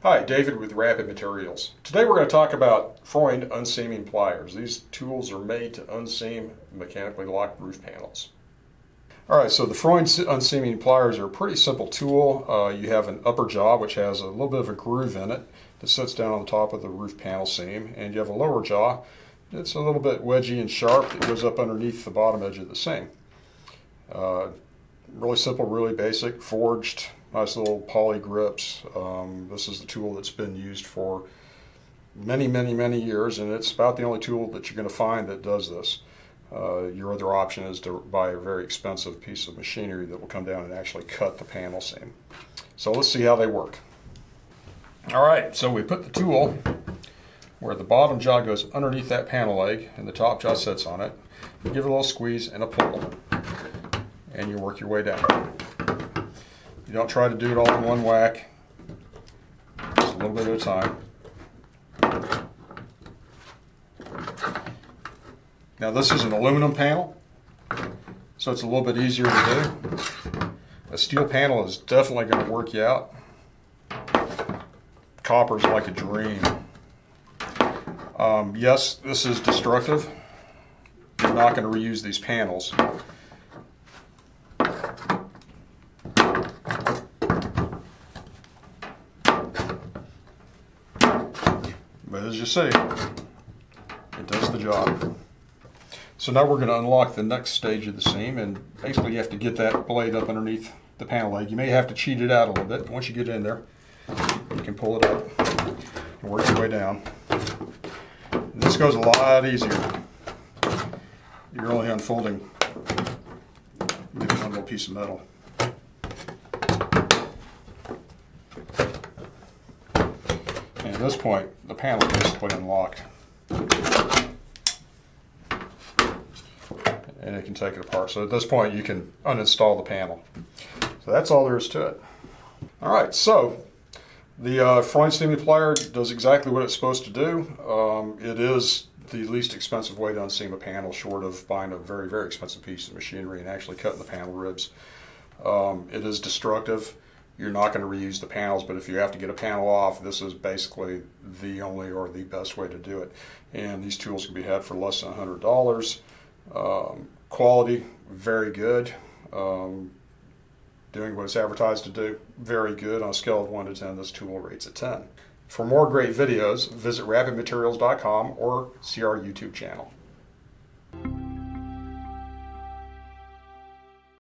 Hi, David with Rapid Materials. Today we're going to talk about Freund unseaming pliers. These tools are made to unseam mechanically locked roof panels. Alright, so the Freund unseaming pliers are a pretty simple tool. You have an upper jaw which has a little bit of a groove in it that sits down on top of the roof panel seam, and you have a lower jaw that's a little bit wedgy and sharp that goes up underneath the bottom edge of the seam. Really simple, really basic, forged, nice little poly grips. This is the tool that's been used for many years, and it's about the only tool that you're going to find that does this. Your other option is to buy a very expensive piece of machinery that will come down and actually cut the panel seam. So let's see how they work. Alright, so we put the tool where the bottom jaw goes underneath that panel leg and the top jaw sits on it. You give it a little squeeze and a pull, and you work your way down. You don't try to do it all in one whack, just a little bit at a time. Now this is an aluminum panel, so it's a little bit easier to do. A steel panel is definitely going to work you out. Copper's like a dream. Yes, this is destructive. You're not going to reuse these panels. But as you see, it does the job. So now we're going to unlock the next stage of the seam, and basically you have to get that blade up underneath the panel leg. You may have to cheat it out a little bit. Once you get in there, you can pull it up and work your way down. And this goes a lot easier. You're only unfolding maybe one little piece of metal. And at this point, the panel is basically unlocked. And it can take it apart. So at this point, you can uninstall the panel. So that's all there is to it. All right, so the Freund Seam Opening Plier does exactly what it's supposed to do. It is the least expensive way to unseam a panel, short of buying a very expensive piece of machinery and actually cutting the panel ribs. It is destructive. You're not going to reuse the panels, but if you have to get a panel off, this is basically the only or the best way to do it. And these tools can be had for less than $100. Quality, very good. Doing what it's advertised to do, very good. On a scale of 1 to 10, this tool rates a 10. For more great videos, visit rapidmaterials.com or see our YouTube channel.